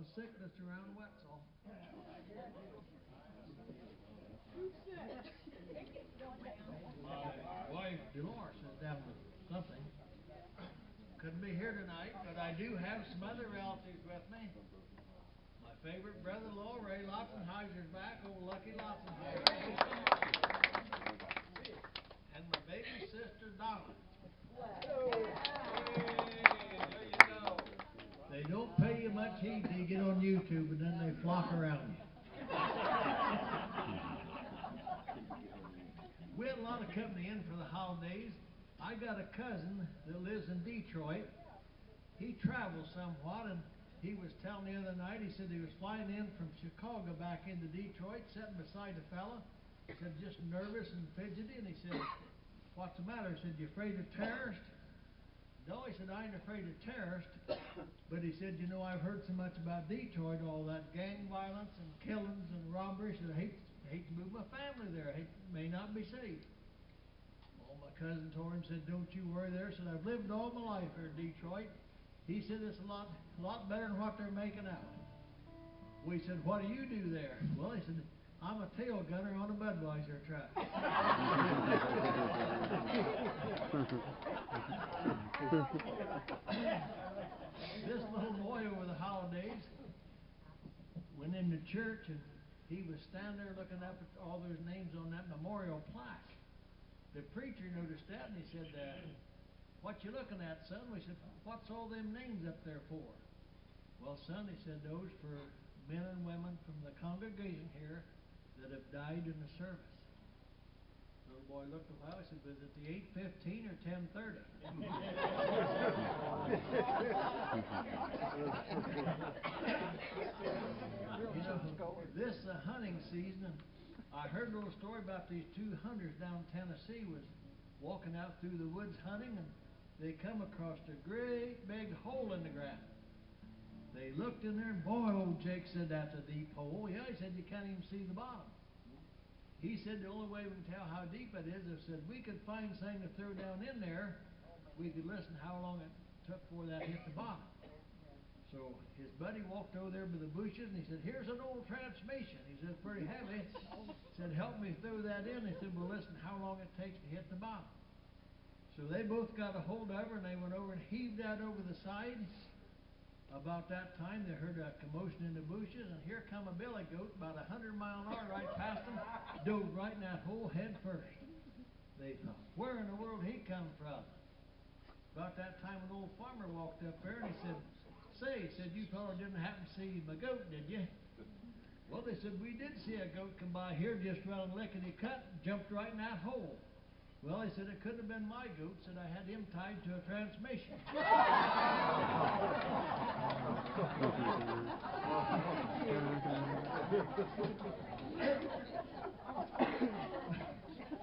of sickness around Wetzel. My wife, Dolores, is down with something. Couldn't be here tonight, but I do have some other relatives with me. My favorite brother-in-law, Ray Lotzenheiser's back, old Lucky Lotzenheiser. And my baby sister, Donna. They don't pay you much heed till you get on YouTube, and then they flock around you. We had a lot of company in for the holidays. I got a cousin that lives in Detroit. He travels somewhat, and he was telling the other night, he said he was flying in from Chicago back into Detroit, sitting beside a fella. He said, just nervous and fidgety, and he said, what's the matter? He said, you afraid of terrorists? No, he said, I ain't afraid of terrorists. But he said, you know, I've heard so much about Detroit, all that gang violence and killings and robbery. He said, I hate to move my family there. I may not be safe. Well, my cousin told him, said, don't you worry there. Said, I've lived all my life here in Detroit. He said, it's a lot better than what they're making out. We said, what do you do there? Well, he said, I'm a tail gunner on a Budweiser truck. This little boy over the holidays went into church, and he was standing there looking up at all those names on that memorial plaque. The preacher noticed that, and he said, what you looking at, son? We said, what's all them names up there for? Well, son, he said, those for men and women from the congregation here that have died in the service. The little boy looked a while. He said, was it the 8:15 or 10:30? You know, this hunting season, and I heard a little story about these two hunters down in Tennessee was walking out through the woods hunting, and they come across a great big hole in the ground. They looked in there, and boy, old Jake said, that's a deep hole. Yeah, he said, you can't even see the bottom. He said, the only way we can tell how deep it is, said, we could find something to throw down in there, we could listen how long it took before that hit the bottom. So his buddy walked over there by the bushes, and he said, here's an old transmission. He said, pretty heavy. He said, help me throw that in. He said, well, listen how long it takes to hit the bottom. So they both got a hold of her, and they went over and heaved that over the side. About that time, they heard a commotion in the bushes, and here come a billy goat about 100 miles an hour right past them, dove right in that hole head first. They thought, where in the world he come from? About that time, an old farmer walked up there, and he said, say, he said, you fellow didn't happen to see my goat, did you? Well, they said, we did see a goat come by here, just running lickety-cut, and jumped right in that hole. Well, he said, it couldn't have been my goat. Said, I had him tied to a transmission.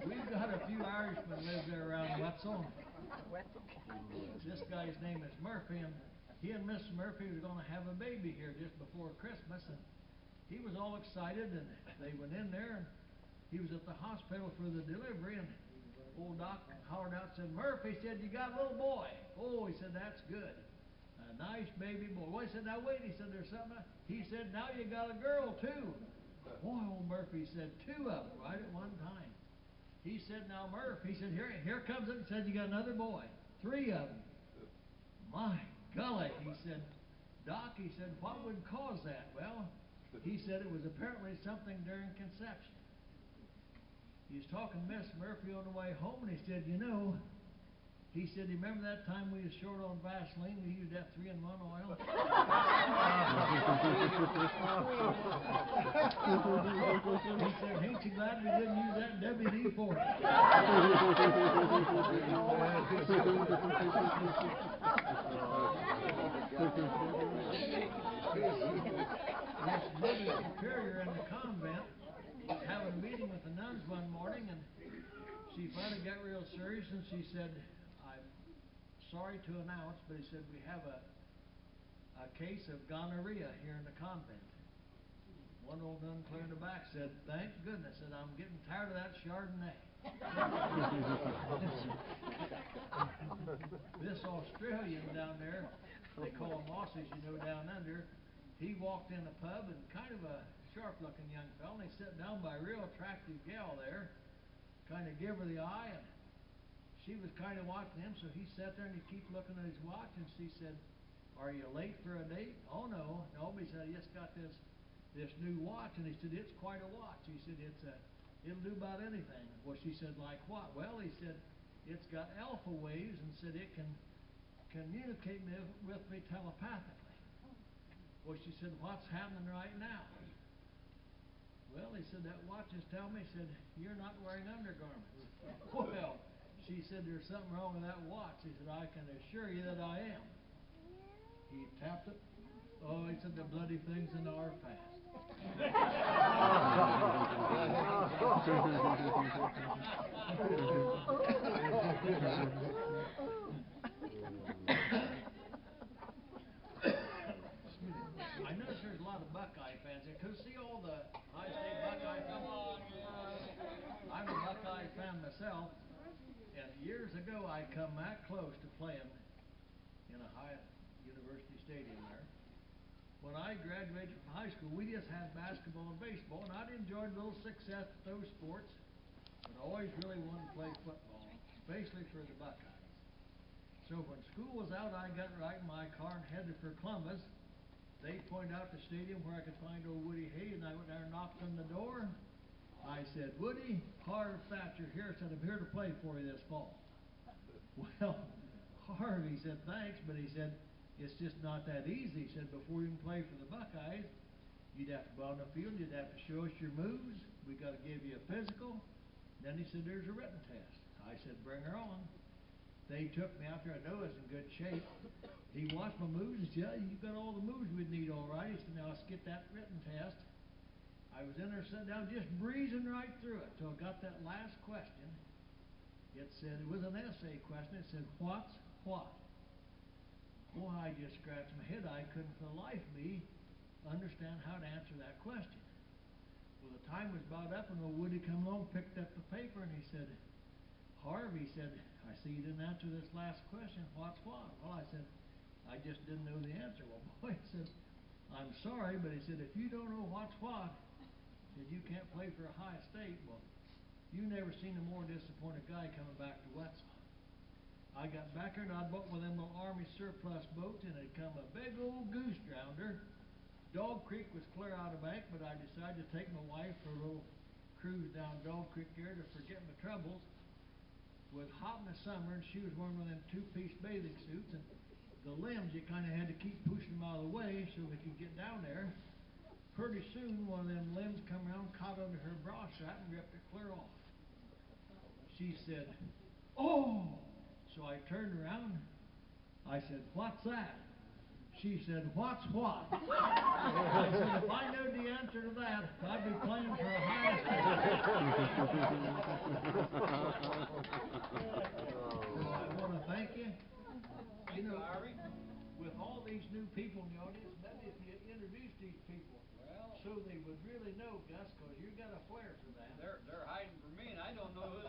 We've got a few Irishmen live there around Wetzel. This guy's name is Murphy, and he and Miss Murphy was going to have a baby here just before Christmas, and he was all excited, and they went in there, and he was at the hospital for the delivery, and old doc hollered out, said, Murphy, said, you got a little boy. Oh, he said, that's good. A nice baby boy. Well, he said, now wait, he said, there's something. He said, now you got a girl too. Boy, old Murphy said, two of them right at one time. He said, now Murph, he said, here comes it, and said, you got another boy. Three of them. My golly, he said, Doc, he said, what would cause that? Well, he said it was apparently something during conception. He was talking to Miss Murphy on the way home, and he said, you know, he said, you remember that time we was short on Vaseline? We used that 3-in-1 oil. He said, ain't you glad we didn't use that WD-40? This Mother Superior in the convent was having a meeting with the nuns one morning, and she finally got real serious, and she said, I'm sorry to announce, but he said, we have a case of gonorrhea here in the convent. One old nun clear in the back said, thank goodness, said, I'm getting tired of that Chardonnay. This Australian down there, they call them Aussies, you know, down under, he walked in a pub, and kind of a sharp-looking young fella, and he sat down by a real attractive gal there, kind of give her the eye, and she was kind of watching him, so he sat there and he kept looking at his watch, and she said, "Are you late for a date?" "Oh, no." "No," he said, "I just got this new watch." And he said, "It's quite a watch." He said, "It'll do about anything." Well, she said, "Like what?" "Well," he said, "it's got alpha waves," and said it can communicate with me telepathically. Well, she said, "What's happening right now?" Well, he said, "That watch is telling me," he said, "you're not wearing undergarments." Well, she said, "There's something wrong with that watch." He said, "I can assure you that I am." He tapped it. Oh, he said, "The bloody thing's an hour past." I notice there's a lot of Buckeye fans here. Could see all the high state Buckeye fans. I'm a Buckeye fan myself, and years ago I come that close to playing in a high university stadium there. When I graduated from high school, we just had basketball and baseball, and I'd enjoyed a little success at those sports, but I always really wanted to play football, especially for the Buckeyes. So when school was out, I got right in my car and headed for Columbus. They pointed out the stadium where I could find old Woody Hayes, and I went there and knocked on the door. I said, "Woody, Harv Thatcher here," said, "I'm here to play for you this fall." Well, Harvey said, "Thanks," but he said, "It's just not that easy." He said, "Before you can play for the Buckeyes, you'd have to go out on the field, you'd have to show us your moves, we got to give you a physical." Then he said, "There's a written test." I said, "Bring her on." They took me out there. I know I was in good shape. He watched my moves and said, "Yeah, you got all the moves we'd need all right." He said, "Now let's get that written test." I was in there sitting down just breezing right through it till I got that last question. It said, it was an essay question. It said, "What's what?" Boy, I just scratched my head. I couldn't for the life of me understand how to answer that question. Well, the time was about up, and old Woody come along, picked up the paper, and he said, "Harvey," said, "I see you didn't answer this last question. What's what?" Well, I said, "I just didn't know the answer." Well, boy, he said, "I'm sorry," but he said, "if you don't know what's what, he said, you can't play for Ohio State." Well, you never seen a more disappointed guy coming back to Wetzel. I got back there and I bought one of them little Army surplus boats, and it come a big old goose drownder. Dog Creek was clear out of bank, but I decided to take my wife for a little cruise down Dog Creek there to forget my troubles. It was hot in the summer, and she was wearing one of them two-piece bathing suits, and the limbs, you kind of had to keep pushing them out of the way so we could get down there. Pretty soon, one of them limbs come around, caught under her bra strap, and ripped it clear off. She said, "Oh!" So I turned around. I said, "What's that?" She said, "What's what?" I said, "If I knew the answer to that, I'd be playing for Ohio State." So I want to thank you. You know, with all these new people in the audience, maybe if you introduce these people, so they would really know, Gus, because you got a flair for that. They're hiding from me, and I don't know who